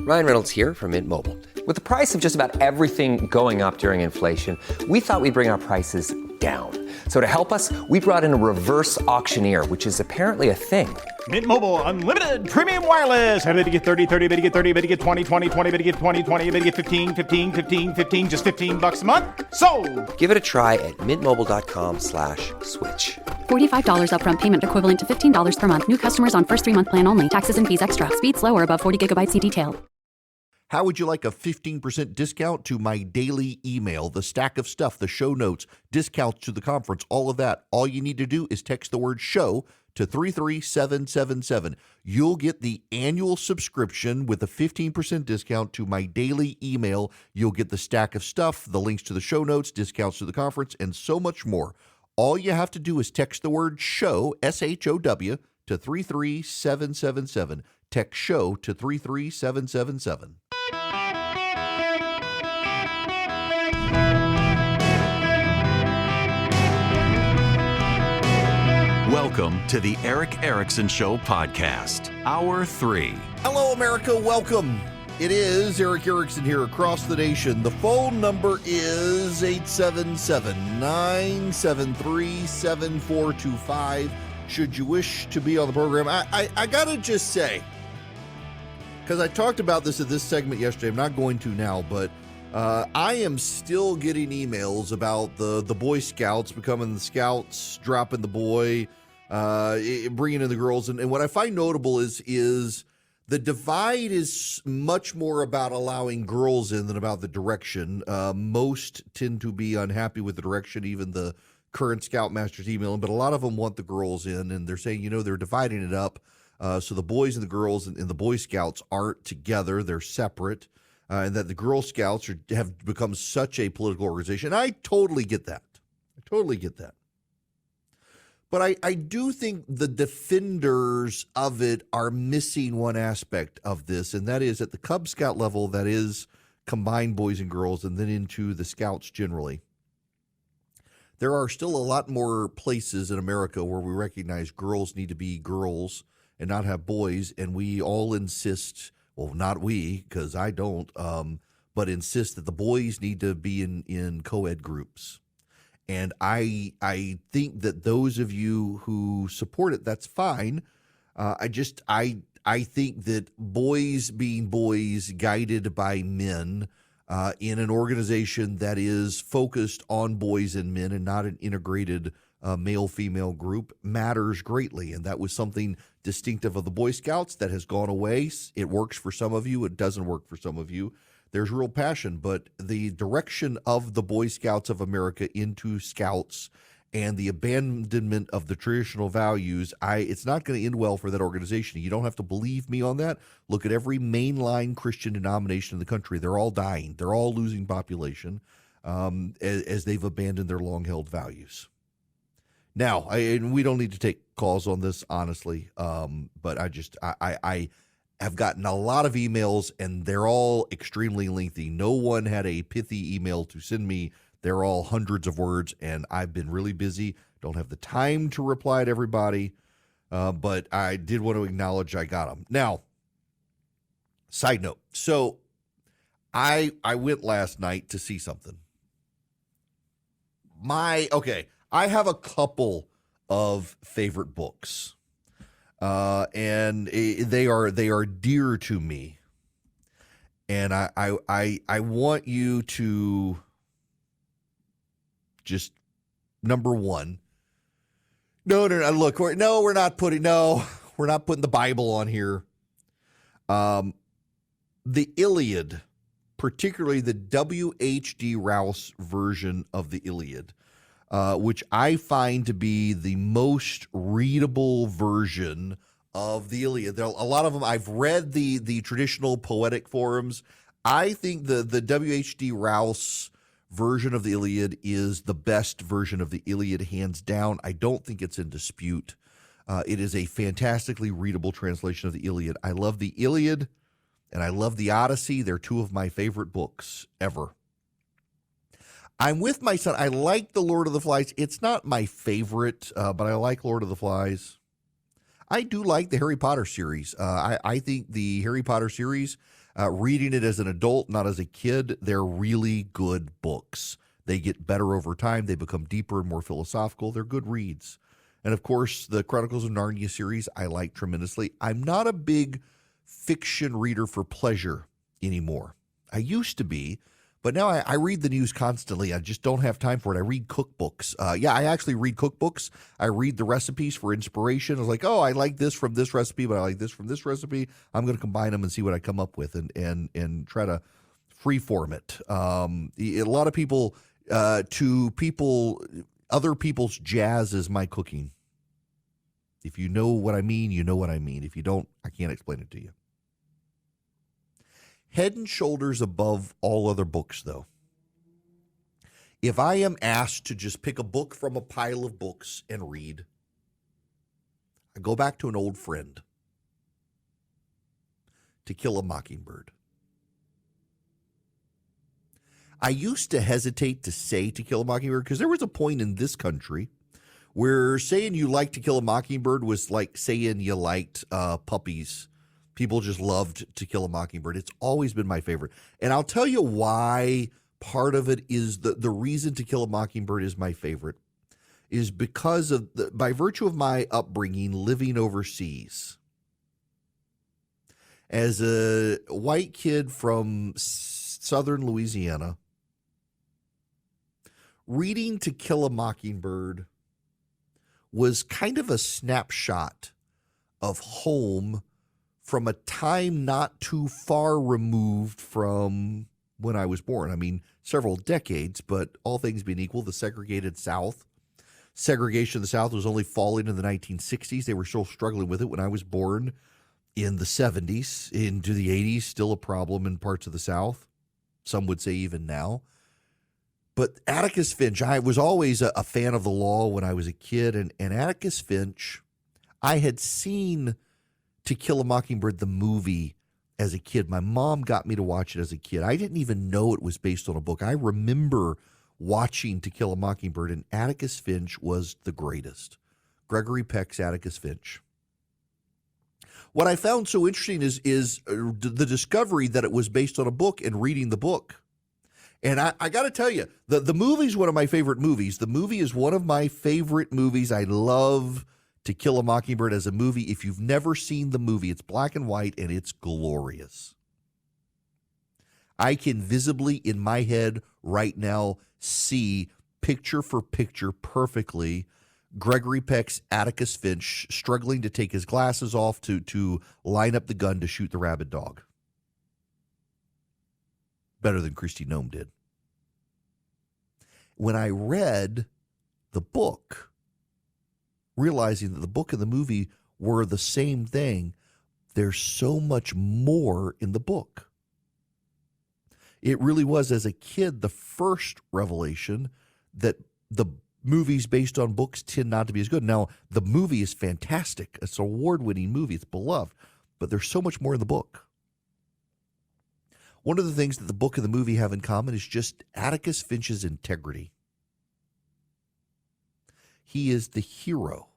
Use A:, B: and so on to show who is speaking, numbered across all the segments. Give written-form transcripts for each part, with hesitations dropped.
A: Ryan Reynolds here from Mint Mobile. With the price of just about everything going up during inflation, we thought we'd bring our prices down. So to help us, we brought in a reverse auctioneer, which is apparently a thing.
B: Mint Mobile Unlimited Premium Wireless. How to get 30, 30, bit to get 30, bit to get 20, 20, 20, bit to get 20, 20, bit to get 15, 15, 15, 15, just $15 a month? Sold!
A: Give it a try at mintmobile.com/switch.
C: $45 upfront payment equivalent to $15 per month. New customers on first 3-month plan only. Taxes and fees extra. Speed slower above 40 gigabytes. See detail.
D: How would you like a 15% discount to my daily email, the stack of stuff, the show notes, discounts to the conference, all of that? All you need to do is text the word show to 33777. You'll get the annual subscription with a 15% discount to my daily email. You'll get the stack of stuff, the links to the show notes, discounts to the conference, and so much more. All you have to do is text the word show, SHOW, to 33777. Text show to 33777.
E: Welcome to the Eric Erickson Show podcast, Hour 3.
D: Hello, America. Welcome. It is Eric Erickson here across the nation. The phone number is 877-973-7425. Should you wish to be on the program, I got to just say, because I talked about this at this segment yesterday, I'm not going to now, but I am still getting emails about the Boy Scouts becoming the Scouts, dropping the boy, bringing in the girls. And what I find notable is the divide is much more about allowing girls in than about the direction. Most tend to be unhappy with the direction, even the current Scoutmasters emailing, but a lot of them want the girls in, and they're saying, they're dividing it up. So the boys and the girls and the Boy Scouts aren't together. They're separate. And that the Girl Scouts have become such a political organization. I totally get that. But I do think the defenders of it are missing one aspect of this, and that is at the Cub Scout level, that is combined boys and girls, and then into the Scouts generally. There are still a lot more places in America where we recognize girls need to be girls and not have boys, and we all insist, well, not we, because I don't, but insist that the boys need to be in co-ed groups. And I think that those of you who support it, that's fine. I think that boys being boys guided by men in an organization that is focused on boys and men and not an integrated male-female group matters greatly. And that was something distinctive of the Boy Scouts that has gone away. It works for some of you. It doesn't work for some of you. There's real passion, but the direction of the Boy Scouts of America into Scouts and the abandonment of the traditional values, it's not going to end well for that organization. You don't have to believe me on that. Look at every mainline Christian denomination in the country. They're all dying. They're all losing population as they've abandoned their long-held values. Now, and we don't need to take calls on this, honestly, but I have gotten a lot of emails, and they're all extremely lengthy. No one had a pithy email to send me. They're all hundreds of words, and I've been really busy. Don't have the time to reply to everybody, but I did want to acknowledge I got them. Now, side note. So I went last night to see something. I have a couple of favorite books. And they are dear to me, and I want you to just number one. No. Look, we're not putting the Bible on here. The Iliad, particularly the W.H.D. Rouse version of the Iliad. Which I find to be the most readable version of the Iliad. There are a lot of them. I've read the traditional poetic forms. I think the W.H.D. Rouse version of the Iliad is the best version of the Iliad, hands down. I don't think it's in dispute. It is a fantastically readable translation of the Iliad. I love the Iliad, and I love the Odyssey. They're two of my favorite books ever. I'm with my son. I like The Lord of the Flies. It's not my favorite, but I like Lord of the Flies. I do like the Harry Potter series. I think the Harry Potter series, reading it as an adult, not as a kid, they're really good books. They get better over time. They become deeper and more philosophical. They're good reads. And of course, the Chronicles of Narnia series I like tremendously. I'm not a big fiction reader for pleasure anymore. I used to be, but now I read the news constantly. I just don't have time for it. I read cookbooks. I actually read cookbooks. I read the recipes for inspiration. I was like, oh, I like this from this recipe, but I like this from this recipe. I'm going to combine them and see what I come up with and try to freeform it. A lot of people, other people's jazz is my cooking. If you know what I mean, you know what I mean. If you don't, I can't explain it to you. Head and shoulders above all other books, though. If I am asked to just pick a book from a pile of books and read, I go back to an old friend, To Kill a Mockingbird. I used to hesitate to say To Kill a Mockingbird because there was a point in this country where saying you like To Kill a Mockingbird was like saying you liked puppies. People just loved To Kill a Mockingbird. It's always been my favorite. And I'll tell you why part of it is the reason To Kill a Mockingbird is my favorite is because of by virtue of my upbringing living overseas. As a white kid from southern Louisiana, reading To Kill a Mockingbird was kind of a snapshot of home from a time not too far removed from when I was born. I mean, several decades, but all things being equal, the segregated South. Segregation of the South was only falling in the 1960s. They were still struggling with it when I was born in the 70s. Into the 80s, still a problem in parts of the South. Some would say even now. But Atticus Finch, I was always a fan of the law when I was a kid. And Atticus Finch, I had seen To Kill a Mockingbird, the movie, as a kid. My mom got me to watch it as a kid. I didn't even know it was based on a book. I remember watching To Kill a Mockingbird, and Atticus Finch was the greatest. Gregory Peck's Atticus Finch. What I found so interesting is the discovery that it was based on a book and reading the book. And I got to tell you, the movie's one of my favorite movies. The movie is one of my favorite movies. I love To Kill a Mockingbird as a movie. If you've never seen the movie, it's black and white and it's glorious. I can visibly in my head right now see picture for picture perfectly Gregory Peck's Atticus Finch struggling to take his glasses off to line up the gun to shoot the rabid dog. Better than Christy Nome did. When I read the book, realizing that the book and the movie were the same thing, there's so much more in the book. It really was, as a kid, the first revelation that the movies based on books tend not to be as good. Now, the movie is fantastic. It's an award-winning movie. It's beloved. But there's so much more in the book. One of the things that the book and the movie have in common is just Atticus Finch's integrity. He is the hero.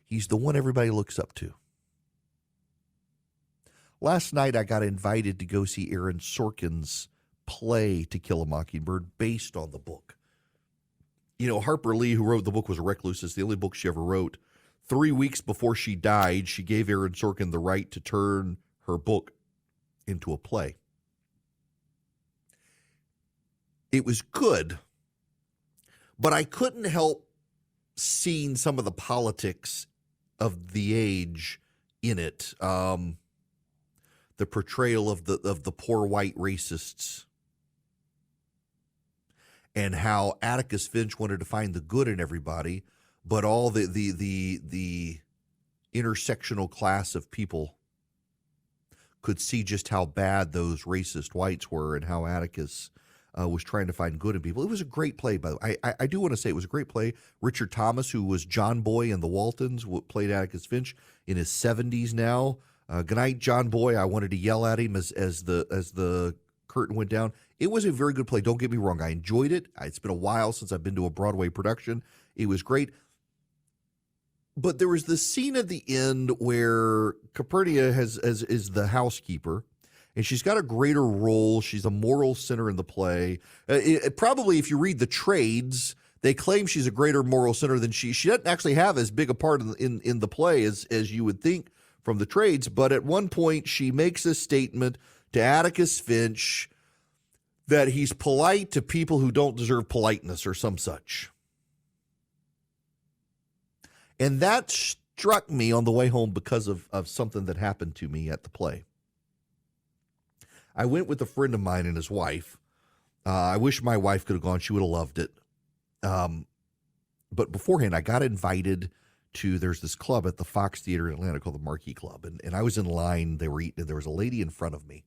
D: He's the one everybody looks up to. Last night, I got invited to go see Aaron Sorkin's play To Kill a Mockingbird based on the book. You know, Harper Lee, who wrote the book, was a recluse. It's the only book she ever wrote. 3 weeks before she died, she gave Aaron Sorkin the right to turn her book into a play. It was good, but I couldn't help seeing some of the politics of the age in it. The portrayal of the poor white racists, and how Atticus Finch wanted to find the good in everybody, but all the intersectional class of people could see just how bad those racist whites were, and how Atticus was trying to find good in people. It was a great play, by the way. I do want to say it was a great play. Richard Thomas, who was John Boy in The Waltons, played Atticus Finch in his 70s now. Good night, John Boy. I wanted to yell at him as the curtain went down. It was a very good play. Don't get me wrong. I enjoyed it. It's been a while since I've been to a Broadway production. It was great. But there was this scene at the end where Capernia is the housekeeper, and she's got a greater role. She's a moral center in the play. Probably, if you read the trades, they claim she's a greater moral center than she doesn't actually have as big a part in the play as you would think from the trades. But at one point, she makes a statement to Atticus Finch that he's polite to people who don't deserve politeness or some such. And that struck me on the way home because of something that happened to me at the play. I went with a friend of mine and his wife. I wish my wife could have gone. She would have loved it. But beforehand, I got invited to, there's this club at the Fox Theater in Atlanta called the Marquee Club. And I was in line. They were eating, and there was a lady in front of me.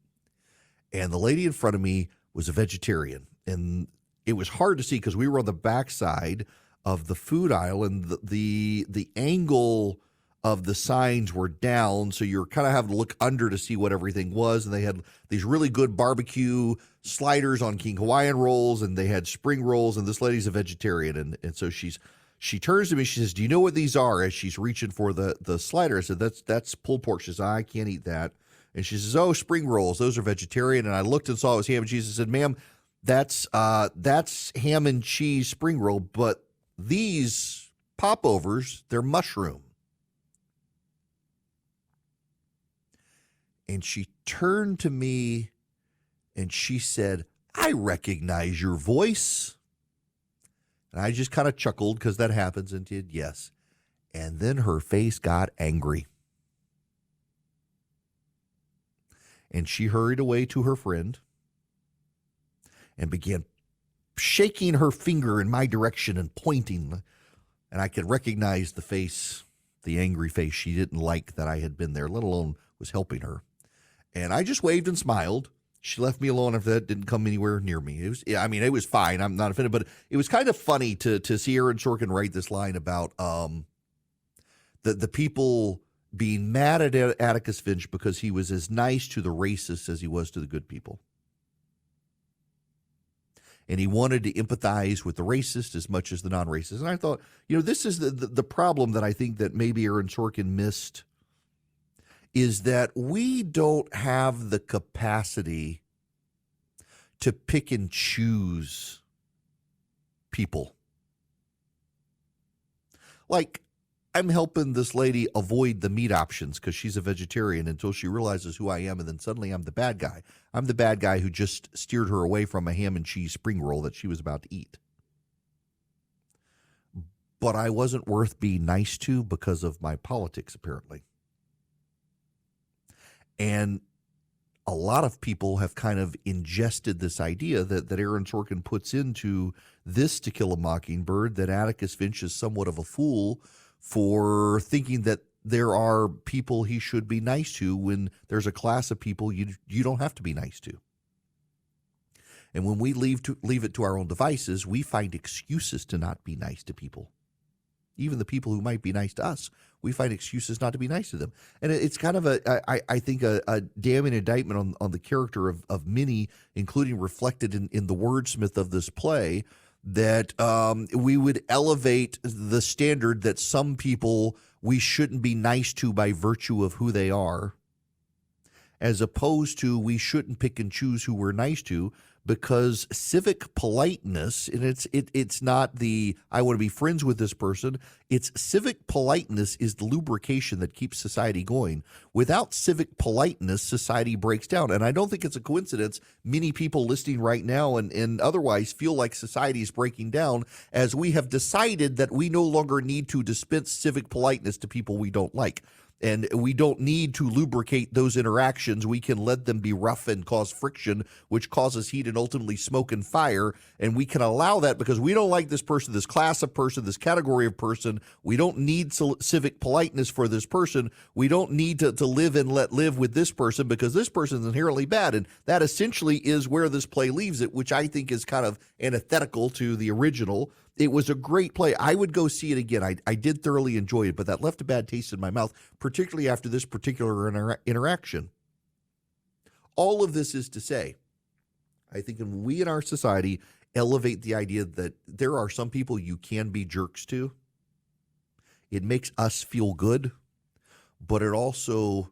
D: And the lady in front of me was a vegetarian. And it was hard to see because we were on the backside of the food aisle, and the angle of the signs were down, so you're kind of having to look under to see what everything was. And they had these really good barbecue sliders on King Hawaiian rolls, and they had spring rolls, and this lady's a vegetarian. And so she turns to me, she says, "Do you know what these are?" As she's reaching for the slider. I said, that's pulled pork. She says, "I can't eat that." And she says, "Oh, spring rolls, those are vegetarian." And I looked and saw it was ham and cheese. I said, "Ma'am, that's ham and cheese spring roll, but these popovers, they're mushroom." And she turned to me and she said, "I recognize your voice." And I just kind of chuckled because that happens, and did, yes. And then her face got angry. And she hurried away to her friend and began shaking her finger in my direction and pointing. And I could recognize the face, the angry face. She didn't like that I had been there, let alone was helping her. And I just waved and smiled. She left me alone after that, didn't come anywhere near me. It was fine. I'm not offended, but it was kind of funny to see Aaron Sorkin write this line about the people being mad at Atticus Finch because he was as nice to the racists as he was to the good people. And he wanted to empathize with the racist as much as the non-racist. And I thought, this is the problem that I think that maybe Aaron Sorkin missed, is that we don't have the capacity to pick and choose people. Like, I'm helping this lady avoid the meat options because she's a vegetarian until she realizes who I am, and then suddenly I'm the bad guy. I'm the bad guy who just steered her away from a ham and cheese spring roll that she was about to eat. But I wasn't worth being nice to because of my politics, apparently. And a lot of people have kind of ingested this idea that Aaron Sorkin puts into this To Kill a Mockingbird, that Atticus Finch is somewhat of a fool for thinking that there are people he should be nice to when there's a class of people you don't have to be nice to. And when we leave it to our own devices, we find excuses to not be nice to people. Even the people who might be nice to us, we find excuses not to be nice to them. And it's kind of I think a damning indictment on the character of many, including reflected in the wordsmith of this play, that we would elevate the standard that some people we shouldn't be nice to by virtue of who they are, as opposed to we shouldn't pick and choose who we're nice to, because civic politeness, and it's not the I want to be friends with this person. It's civic politeness is the lubrication that keeps society going. Without civic politeness, society breaks down. And I don't think it's a coincidence many people listening right now and otherwise feel like society is breaking down, as we have decided that we no longer need to dispense civic politeness to people we don't like. And we don't need to lubricate those interactions. We can let them be rough and cause friction, which causes heat and ultimately smoke and fire. And we can allow that because we don't like this person, this class of person, this category of person. We don't need civic politeness for this person. We don't need to live and let live with this person because this person is inherently bad. And that essentially is where this play leaves it, which I think is kind of antithetical to the original. It was a great play. I would go see it again. I did thoroughly enjoy it, but that left a bad taste in my mouth, particularly after this particular interaction. All of this is to say, I think when we in our society elevate the idea that there are some people you can be jerks to, it makes us feel good, but it also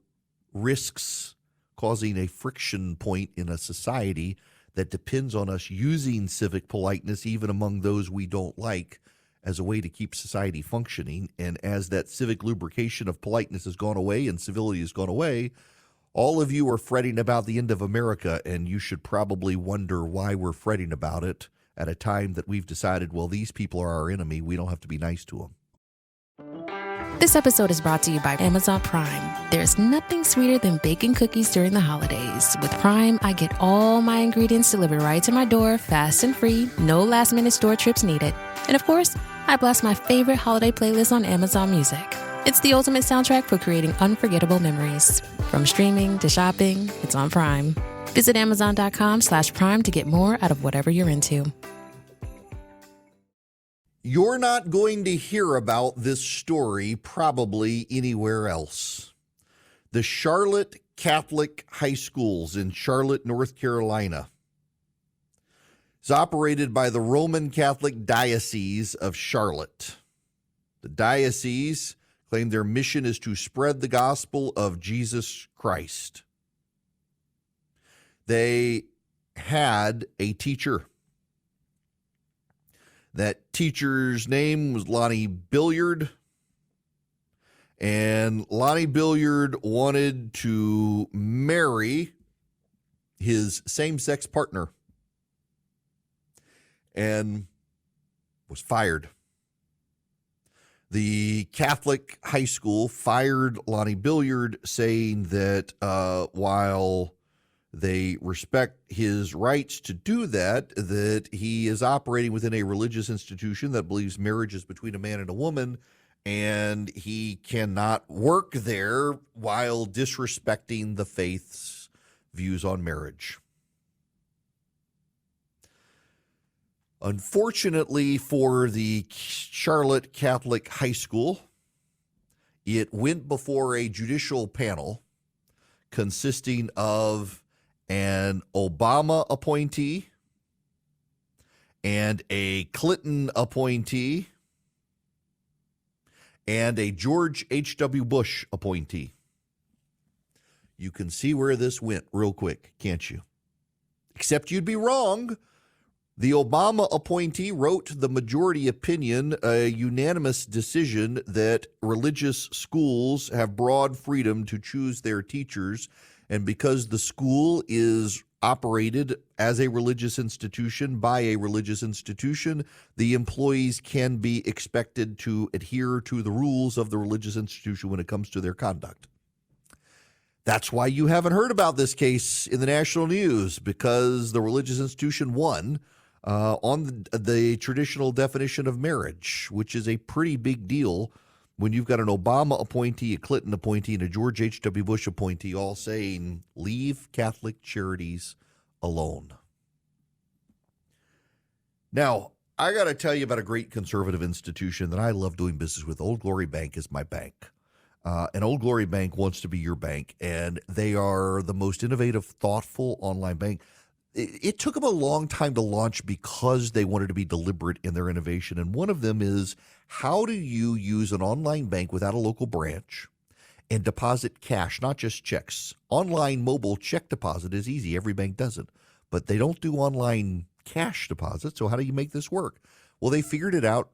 D: risks causing a friction point in a society that depends on us using civic politeness, even among those we don't like, as a way to keep society functioning. And as that civic lubrication of politeness has gone away and civility has gone away, all of you are fretting about the end of America, and you should probably wonder why we're fretting about it at a time that we've decided, well, these people are our enemy. We don't have to be nice to them.
F: This episode is brought to you by Amazon Prime. There's nothing sweeter than baking cookies during the holidays. With Prime, I get all my ingredients delivered right to my door, fast and free, no last-minute store trips needed. And of course, I blast my favorite holiday playlist on Amazon Music. It's the ultimate soundtrack for creating unforgettable memories. From streaming to shopping, it's on Prime. Visit Amazon.com/Prime to get more out of whatever you're into.
D: You're not going to hear about this story probably anywhere else. The Charlotte Catholic High Schools in Charlotte, North Carolina is operated by the Roman Catholic Diocese of Charlotte. The diocese claim their mission is to spread the gospel of Jesus Christ. They had a teacher. That teacher's name was Lonnie Billiard, and Lonnie Billiard wanted to marry his same-sex partner and was fired. The Catholic high school fired Lonnie Billiard, saying that while they respect his rights to do that, that he is operating within a religious institution that believes marriage is between a man and a woman, and he cannot work there while disrespecting the faith's views on marriage. Unfortunately for the Charlotte Catholic High School, it went before a judicial panel consisting of an Obama appointee and a Clinton appointee and a George H.W. Bush appointee. You can see where this went real quick, can't you? Except you'd be wrong. The Obama appointee wrote the majority opinion, a unanimous decision that religious schools have broad freedom to choose their teachers. And because the school is operated as a religious institution by a religious institution, the employees can be expected to adhere to the rules of the religious institution when it comes to their conduct. That's why you haven't heard about this case in the national news, because the religious institution won on the traditional definition of marriage, which is a pretty big deal when you've got an Obama appointee, a Clinton appointee, and a George H.W. Bush appointee all saying, leave Catholic charities alone. Now, I got to tell you about a great conservative institution that I love doing business with. Old Glory Bank is my bank. And Old Glory Bank wants to be your bank, and they are the most innovative, thoughtful online bank. It took them a long time to launch because they wanted to be deliberate in their innovation. And one of them is, how do you use an online bank without a local branch and deposit cash, not just checks? Online mobile check deposit is easy. Every bank does it. But they don't do online cash deposit. So how do you make this work? Well, they figured it out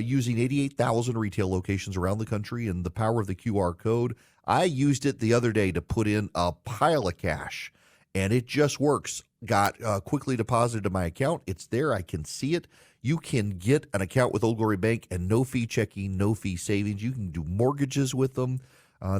D: using 88,000 retail locations around the country and the power of the QR code. I used it the other day to put in a pile of cash, and it just works. Got quickly deposited to my account. It's there. I can see it. You can get an account with Old Glory Bank and no fee checking, no fee savings. You can do mortgages with them.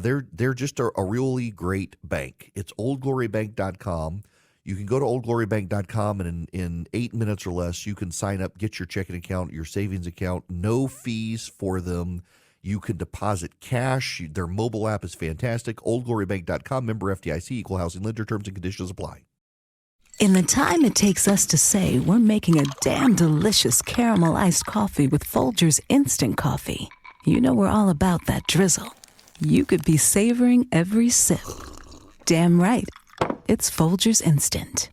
D: They're just a really great bank. It's oldglorybank.com. You can go to oldglorybank.com, and in 8 minutes or less, you can sign up, get your checking account, your savings account, no fees for them. You can deposit cash. Their mobile app is fantastic. Oldglorybank.com, member FDIC, equal housing lender, terms and conditions apply.
G: In the time it takes us to say we're making a damn delicious caramel iced coffee with Folgers Instant Coffee, you know we're all about that drizzle. You could be savoring every sip. Damn right. It's Folgers Instant.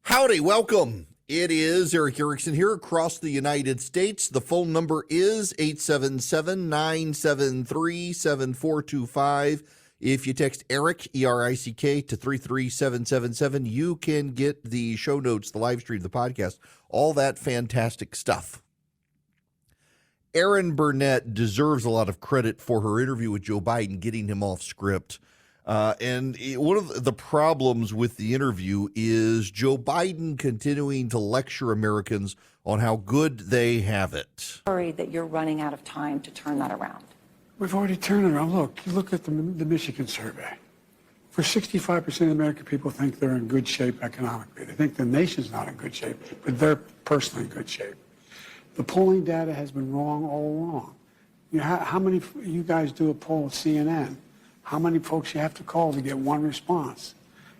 D: Howdy, welcome. It is Eric Erickson here across the United States. The phone number is 877-973-7425. If you text Eric, E-R-I-C-K, to 33777, you can get the show notes, the live stream, the podcast, all that fantastic stuff. Erin Burnett deserves a lot of credit for her interview with Joe Biden, getting him off script. One of the problems with the interview is Joe Biden continuing to lecture Americans on how good they have it.
H: Worried that you're running out of time to turn that around.
I: We've already turned it around. Look at the Michigan survey. For 65% of the American people think they're in good shape economically. They think the nation's not in good shape, but they're personally in good shape. The polling data has been wrong all along. You know, how many you guys do a poll at CNN? How many folks you have to call to get one response?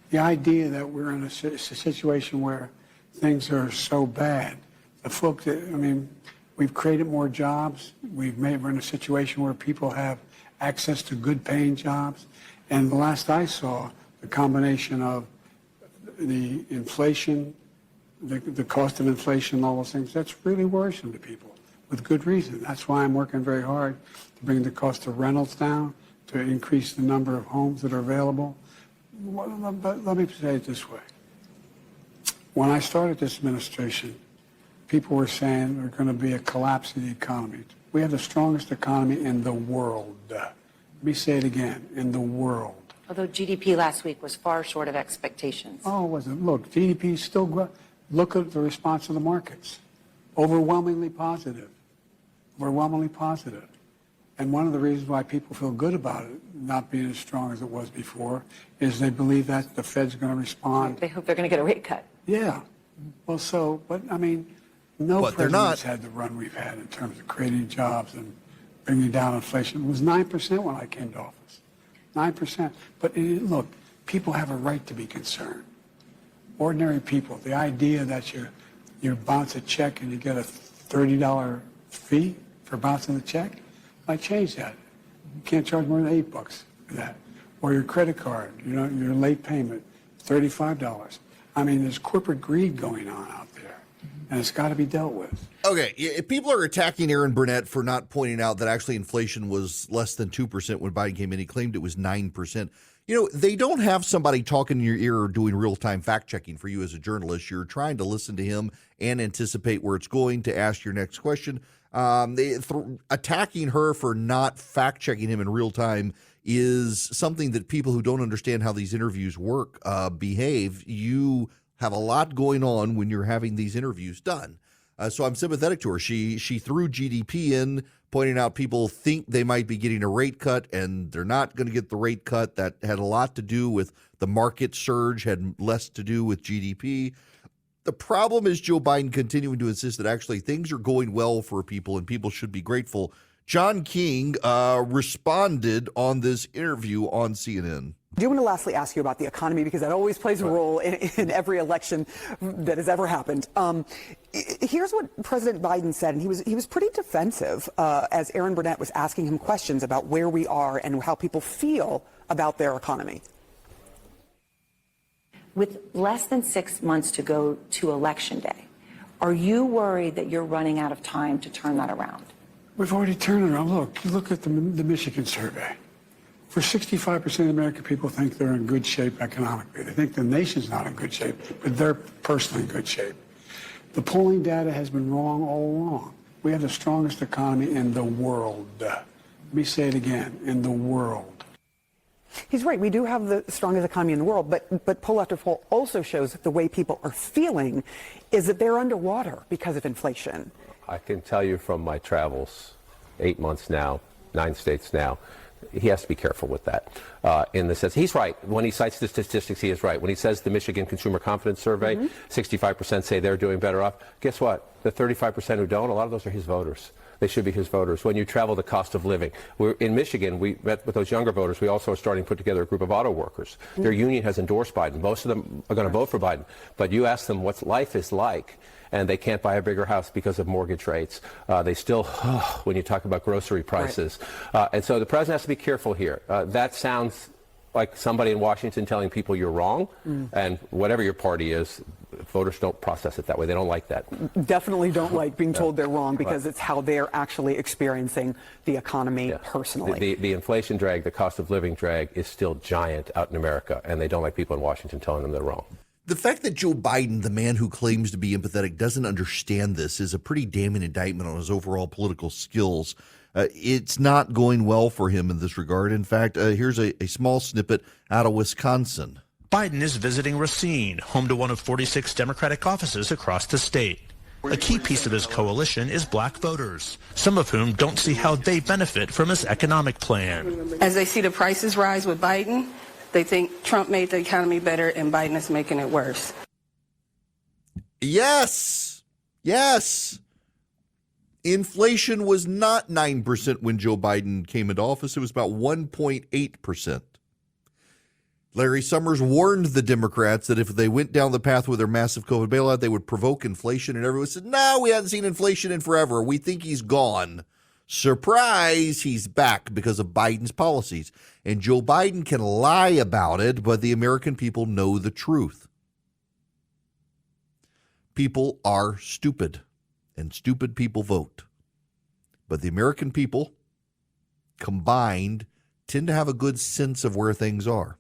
I: The idea that we're in a situation where things are so bad, the folks that, I mean, we've created more jobs. We're in a situation where people have access to good paying jobs. And the last I saw, the combination of the inflation, the cost of inflation, all those things, that's really worrisome to people with good reason. That's why I'm working very hard to bring the cost of rentals down, to increase the number of homes that are available. But let me say it this way. When I started this administration, people were saying there's going to be a collapse of the economy. We have the strongest economy in the world. Let me say it again, in the world.
H: Although GDP last week was far short of expectations.
I: Oh, it wasn't. Look, GDP is still growing. Look at the response of the markets. Overwhelmingly positive. Overwhelmingly positive. And one of the reasons why people feel good about it not being as strong as it was before is they believe that the Fed's going to respond.
H: They hope they're going to get a rate cut.
I: Yeah. Well, so, but I mean, no president's had the run we've had in terms of creating jobs and bringing down inflation. It was 9% when I came to office. 9%. But look, people have a right to be concerned. Ordinary people. The idea that you bounce a check and you get a $30 fee for bouncing the check, I changed that. You can't charge more than $8 for that. Or your credit card, your late payment, $35. I mean, there's corporate greed going on out there, and it's got to be dealt with.
D: Okay, people are attacking Erin Burnett for not pointing out that actually inflation was less than 2% when Biden came in. He claimed it was 9%. They don't have somebody talking in your ear or doing real-time fact-checking for you as a journalist. You're trying to listen to him and anticipate where it's going to ask your next question. Attacking her for not fact-checking him in real time is something that people who don't understand how these interviews work behave. You have a lot going on when you're having these interviews done. So I'm sympathetic to her. She threw GDP in, pointing out people think they might be getting a rate cut, and they're not going to get the rate cut. That had a lot to do with the market surge, had less to do with GDP. The problem is Joe Biden continuing to insist that actually things are going well for people and people should be grateful. John King responded on this interview on CNN.
J: I do want to lastly ask you about the economy, because that always plays a role in every election that has ever happened. Here's what President Biden said, and he was pretty defensive as Erin Burnett was asking him questions about where we are and how people feel about their economy.
H: With less than 6 months to go to Election Day, are you worried that you're running out of time to turn that around?
I: We've already turned it around. Look at the Michigan survey. For 65% of the American people think they're in good shape economically. They think the nation's not in good shape, but they're personally in good shape. The polling data has been wrong all along. We have the strongest economy in the world. Let me say it again, in the world.
J: He's right. We do have the strongest economy in the world, but poll after poll also shows that the way people are feeling is that they're underwater because of inflation.
K: I can tell you from my travels, 8 months now, 9 states now, he has to be careful with that. In the sense, he's right. When he cites the statistics, he is right. When he says the Michigan Consumer Confidence Survey, 65% say they're doing better off. Guess what? The 35% who don't, a lot of those are his voters. They should be his voters. When you travel, the cost of living. In Michigan, we met with those younger voters. We also are starting to put together a group of auto workers. Their union has endorsed Biden. Most of them are going to vote for Biden. But you ask them what life is like, and they can't buy a bigger house because of mortgage rates. They still, when you talk about grocery prices. And so the president has to be careful here. That sounds like somebody in Washington telling people you're wrong, and whatever your party is, Voters don't process it that way. They don't like that.
J: Definitely don't like being told they're wrong, because it's how they're actually experiencing the economy personally.
K: The inflation drag, the cost of living drag is still giant out in America, and they don't like people in Washington telling them they're wrong.
D: The fact that Joe Biden, the man who claims to be empathetic, doesn't understand this is a pretty damning indictment on his overall political skills. It's not going well for him in this regard. In fact, here's a small snippet out of Wisconsin.
L: Biden is visiting Racine, home to one of 46 Democratic offices across the state. A key piece of his coalition is black voters, some of whom don't see how they benefit from his economic plan.
M: As they see the prices rise with Biden, they think Trump made the economy better and Biden is making it worse.
D: Yes. Inflation was not 9% when Joe Biden came into office. It was about 1.8%. Larry Summers warned the Democrats that if they went down the path with their massive COVID bailout, they would provoke inflation. And everyone said, no, we haven't seen inflation in forever. We think he's gone. Surprise, he's back because of Biden's policies. And Joe Biden can lie about it, but the American people know the truth. People are stupid, and stupid people vote. But the American people, combined, tend to have a good sense of where things are.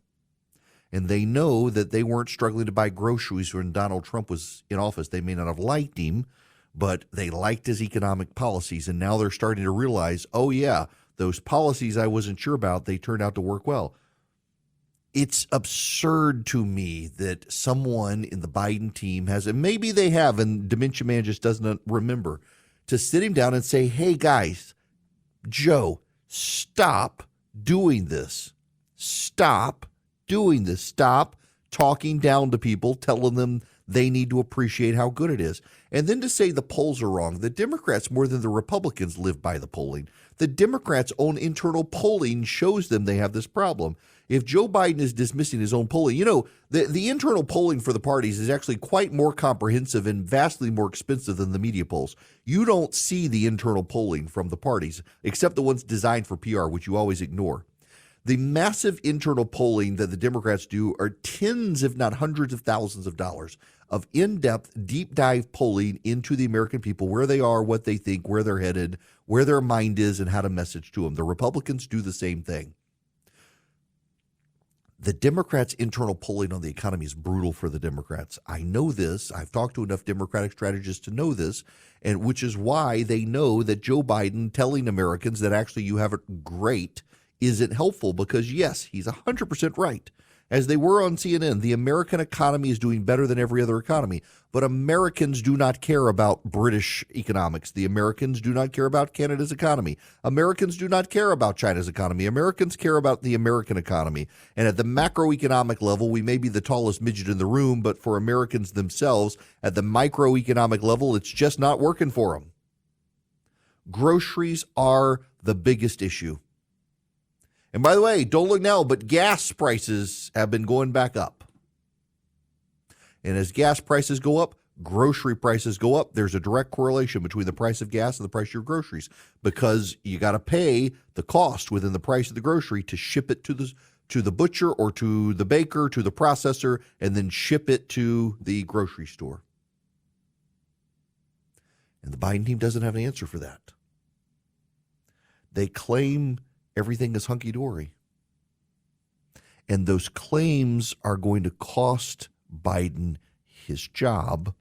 D: And they know that they weren't struggling to buy groceries when Donald Trump was in office. They may not have liked him, but they liked his economic policies. And now they're starting to realize, oh, yeah, those policies I wasn't sure about, they turned out to work well. It's absurd to me that someone in the Biden team has, and maybe they have, and Dementia Man just doesn't remember, to sit him down and say, hey, guys, Joe, stop doing this. Stop doing this. Stop talking down to people, telling them they need to appreciate how good it is. And then to say the polls are wrong. The Democrats, more than the Republicans, live by the polling. The Democrats' own internal polling shows them they have this problem. If Joe Biden is dismissing his own polling, the internal polling for the parties is actually quite more comprehensive and vastly more expensive than the media polls. You don't see the internal polling from the parties, except the ones designed for PR, which you always ignore. The massive internal polling that the Democrats do are tens, if not hundreds of thousands of dollars of in-depth, deep dive polling into the American people, where they are, what they think, where they're headed, where their mind is, and how to message to them. The Republicans do the same thing. The Democrats' internal polling on the economy is brutal for the Democrats. I know this. I've talked to enough Democratic strategists to know this, and which is why they know that Joe Biden telling Americans that actually you have it great isn't helpful, because, yes, he's 100% right. As they were on CNN, the American economy is doing better than every other economy. But Americans do not care about British economics. The Americans do not care about Canada's economy. Americans do not care about China's economy. Americans care about the American economy. And at the macroeconomic level, we may be the tallest midget in the room, but for Americans themselves, at the microeconomic level, it's just not working for them. Groceries are the biggest issue. And by the way, don't look now, but gas prices have been going back up. And as gas prices go up, grocery prices go up. There's a direct correlation between the price of gas and the price of your groceries, because you got to pay the cost within the price of the grocery to ship it to the butcher or to the baker, to the processor, and then ship it to the grocery store. And the Biden team doesn't have an answer for that. They claim everything is hunky-dory. And those claims are going to cost Biden his job,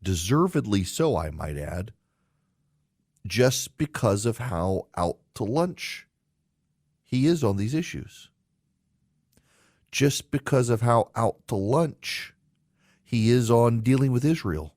D: deservedly so, I might add, just because of how out to lunch he is on these issues. Just because of how out to lunch he is on dealing with Israel.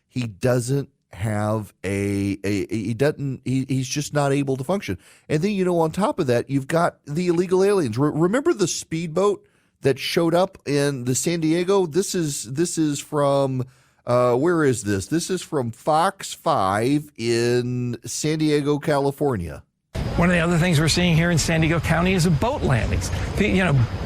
D: He doesn't have he's just not able to function. And then, on top of that, you've got the illegal aliens. Remember the speedboat that showed up in the San Diego? This is from, where is this? This is from Fox 5 in San Diego, California.
N: One of the other things we're seeing here in San Diego County is boat landings.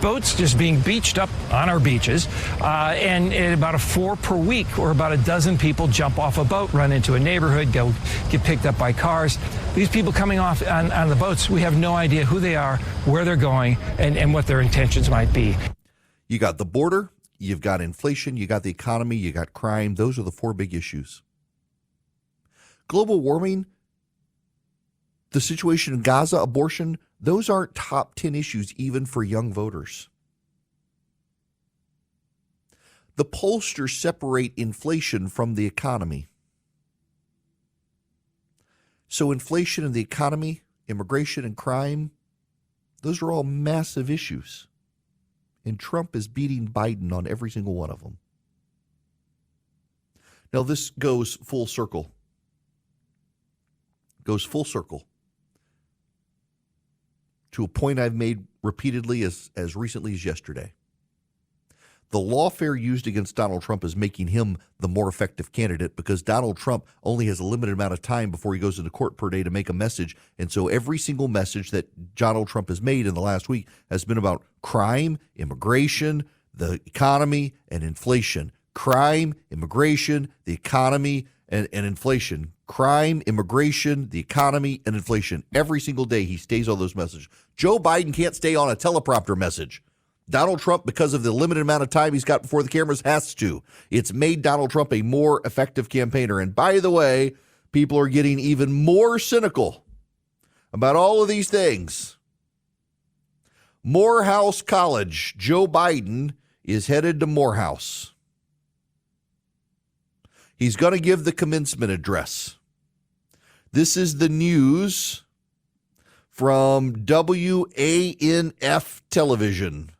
N: Boats just being beached up on our beaches, and at about a 4 per week, or about a dozen people jump off a boat, run into a neighborhood, get picked up by cars. These people coming off on the boats, we have no idea who they are, where they're going, and what their intentions might be.
D: You got the border, you've got inflation, you got the economy, you got crime. Those are the four big issues. Global warming, the situation in Gaza, abortion, those aren't top 10 issues even for young voters. The pollsters separate inflation from the economy. So inflation and the economy, immigration and crime, those are all massive issues. And Trump is beating Biden on every single one of them. Now this goes full circle. Goes full circle to a point I've made repeatedly as recently as yesterday. The lawfare used against Donald Trump is making him the more effective candidate because Donald Trump only has a limited amount of time before he goes into court per day to make a message. And so every single message that Donald Trump has made in the last week has been about crime, immigration, the economy, and inflation. Crime, immigration, the economy, and inflation. Crime, immigration, the economy, and inflation. Every single day he stays on those messages. Joe Biden can't stay on a teleprompter message. Donald Trump, because of the limited amount of time he's got before the cameras, has to. It's made Donald Trump a more effective campaigner. And by the way, people are getting even more cynical about all of these things. Morehouse College. Joe Biden is headed to Morehouse. He's going to give the commencement address. This is the news from WANF television.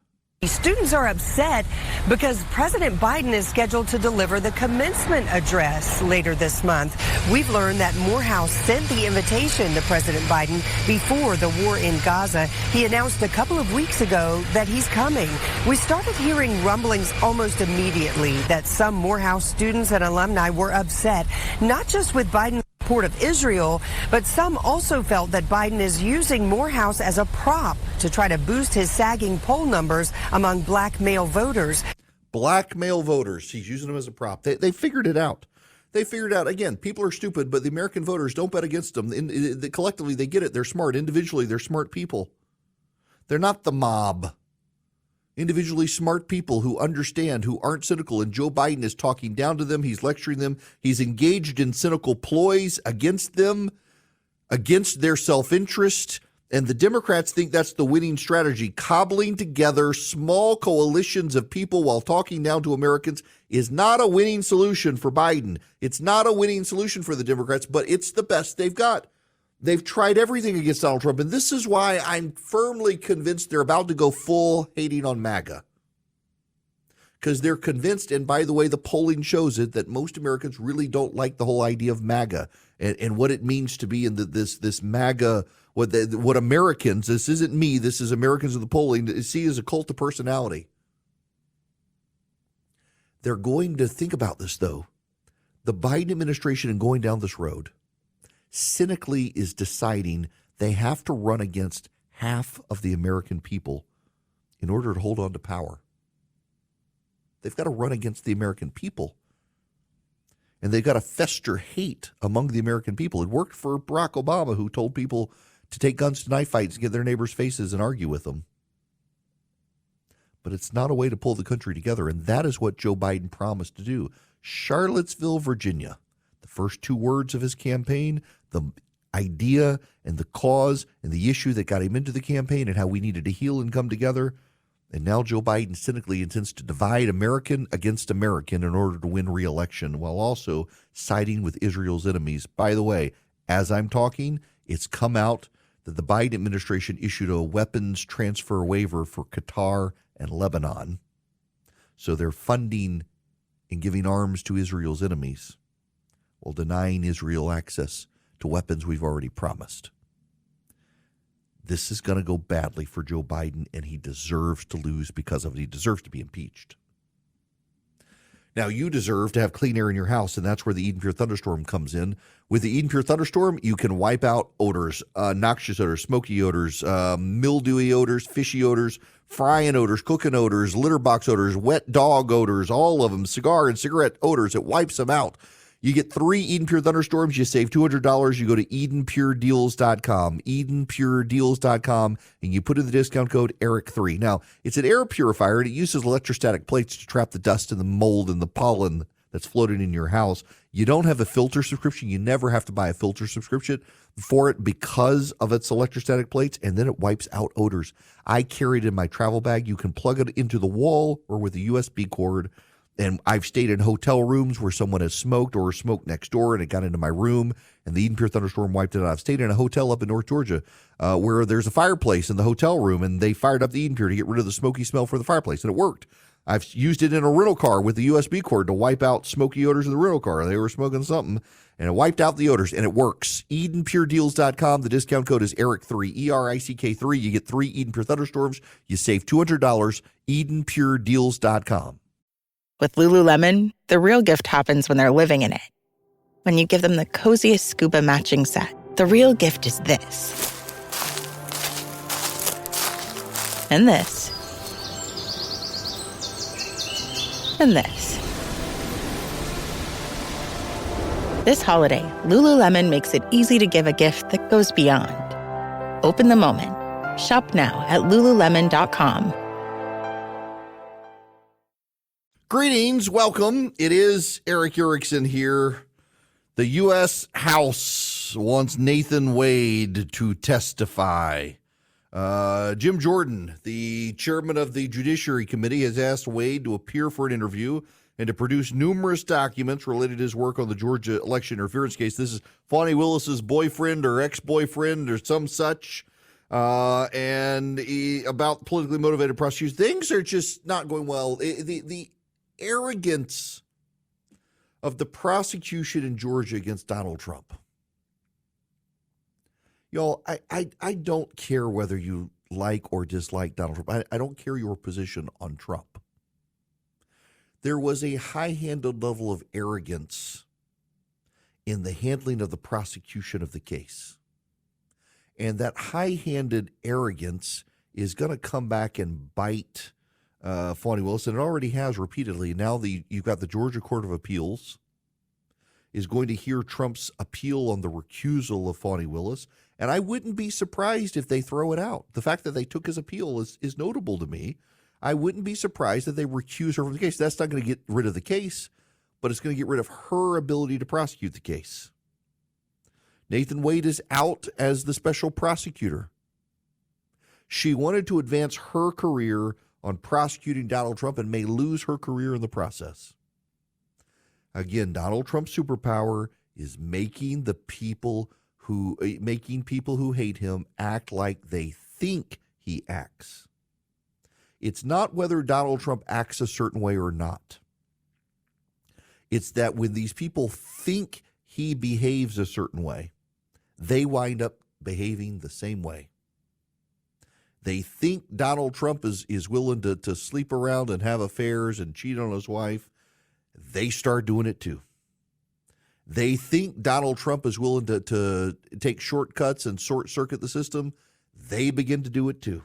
O: Students are upset because President Biden is scheduled to deliver the commencement address later this month. We've learned that Morehouse sent the invitation to President Biden before the war in Gaza. He announced a couple of weeks ago that he's coming. We started hearing rumblings almost immediately that some Morehouse students and alumni were upset, not just with Biden's support of Israel, but some also felt that Biden is using Morehouse as a prop to try to boost his sagging poll numbers among black male voters.
D: Black male voters. He's using them as a prop. They figured it out. They figured out, again, people are stupid, but the American voters don't bet against them. Collectively, they get it. They're smart. Individually, they're smart people. They're not the mob. Individually smart people who understand, who aren't cynical. And Joe Biden is talking down to them. He's lecturing them. He's engaged in cynical ploys against them, against their self-interest. And the Democrats think that's the winning strategy. Cobbling together small coalitions of people while talking down to Americans is not a winning solution for Biden. It's not a winning solution for the Democrats, but it's the best they've got. They've tried everything against Donald Trump, and this is why I'm firmly convinced they're about to go full hating on MAGA. Because they're convinced, and by the way, the polling shows it, that most Americans really don't like the whole idea of MAGA and what it means to be in this MAGA, what Americans, this isn't me, this is Americans in the polling, see as a cult of personality. They're going to think about this, though. The Biden administration, in going down this road, cynically is deciding they have to run against half of the American people in order to hold on to power. They've got to run against the American people. And they've got to fester hate among the American people. It worked for Barack Obama, who told people to take guns to knife fights, get their neighbors' faces, and argue with them. But it's not a way to pull the country together, and that is what Joe Biden promised to do. Charlottesville, Virginia. The first two words of his campaign, the idea and the cause and the issue that got him into the campaign and how we needed to heal and come together. And now Joe Biden cynically intends to divide American against American in order to win re-election while also siding with Israel's enemies. By the way, as I'm talking, it's come out that the Biden administration issued a weapons transfer waiver for Qatar and Lebanon. So they're funding and giving arms to Israel's enemies while denying Israel access to weapons we've already promised. This is going to go badly for Joe Biden, and he deserves to lose because of it. He deserves to be impeached. Now, you deserve to have clean air in your house, and that's where the Eden Pure Thunderstorm comes in. With the Eden Pure Thunderstorm, you can wipe out odors, noxious odors, smoky odors, mildewy odors, fishy odors, frying odors, cooking odors, litter box odors, wet dog odors, all of them, cigar and cigarette odors. It wipes them out. You get 3 Eden Pure Thunderstorms. You save $200. You go to EdenPureDeals.com, EdenPureDeals.com, and you put in the discount code ERIC3. Now, it's an air purifier, and it uses electrostatic plates to trap the dust and the mold and the pollen that's floating in your house. You don't have a filter subscription. You never have to buy a filter subscription for it because of its electrostatic plates, and then it wipes out odors. I carry it in my travel bag. You can plug it into the wall or with a USB cord. And I've stayed in hotel rooms where someone has smoked or smoked next door, and it got into my room, and the Eden Pure Thunderstorm wiped it out. I've stayed in a hotel up in North Georgia where there's a fireplace in the hotel room, and they fired up the Eden Pure to get rid of the smoky smell for the fireplace, and it worked. I've used it in a rental car with the USB cord to wipe out smoky odors in the rental car. They were smoking something, and it wiped out the odors, and it works. EdenPureDeals.com. The discount code is ERIC3, ERICK3. You get 3 Eden Pure Thunderstorms. You save $200. EdenPureDeals.com.
P: With Lululemon, the real gift happens when they're living in it. When you give them the coziest scuba matching set, the real gift is this. And this. And this. This holiday, Lululemon makes it easy to give a gift that goes beyond. Open the moment. Shop now at Lululemon.com.
D: Greetings, welcome. It is Eric Erickson here. The U.S. House wants Nathan Wade to testify. Jim Jordan, the chairman of the Judiciary Committee, has asked Wade to appear for an interview and to produce numerous documents related to his work on the Georgia election interference case. This is Fani Willis's boyfriend or ex-boyfriend or some such, and about politically motivated prosecution. Things are just not going well. The arrogance of the prosecution in Georgia against Donald Trump. Y'all, I don't care whether you like or dislike Donald Trump. I don't care your position on Trump. There was a high-handed level of arrogance in the handling of the prosecution of the case. And that high-handed arrogance is going to come back and bite Fani Willis, and it already has repeatedly. Now you've got the Georgia Court of Appeals is going to hear Trump's appeal on the recusal of Fani Willis, and I wouldn't be surprised if they throw it out. The fact that they took his appeal is notable to me. I wouldn't be surprised if they recuse her from the case. That's not going to get rid of the case, but it's going to get rid of her ability to prosecute the case. Nathan Wade is out as the special prosecutor. She wanted to advance her career on prosecuting Donald Trump and may lose her career in the process. Again, Donald Trump's superpower is making people who hate him act like they think he acts. It's not whether Donald Trump acts a certain way or not. It's that when these people think he behaves a certain way, they wind up behaving the same way. They think Donald Trump is willing to sleep around and have affairs and cheat on his wife. They start doing it too. They think Donald Trump is willing to take shortcuts and short-circuit the system. They begin to do it too.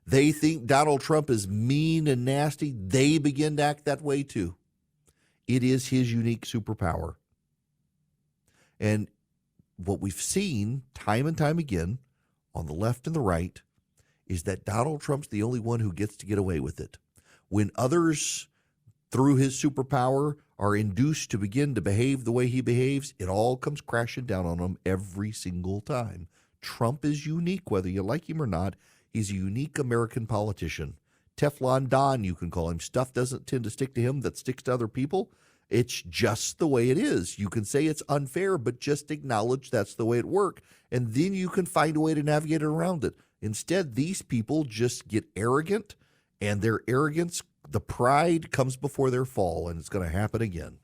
D: They think Donald Trump is mean and nasty. They begin to act that way too. It is his unique superpower. And what we've seen time and time again on the left and the right is that Donald Trump's the only one who gets to get away with it. When others, through his superpower, are induced to begin to behave the way he behaves, it all comes crashing down on him every single time. Trump is unique, whether you like him or not. He's a unique American politician. Teflon Don, you can call him. Stuff doesn't tend to stick to him that sticks to other people. It's just the way it is. You can say it's unfair, but just acknowledge that's the way it works, and then you can find a way to navigate around it. Instead, these people just get arrogant, and their arrogance, the pride, comes before their fall, and it's going to happen again.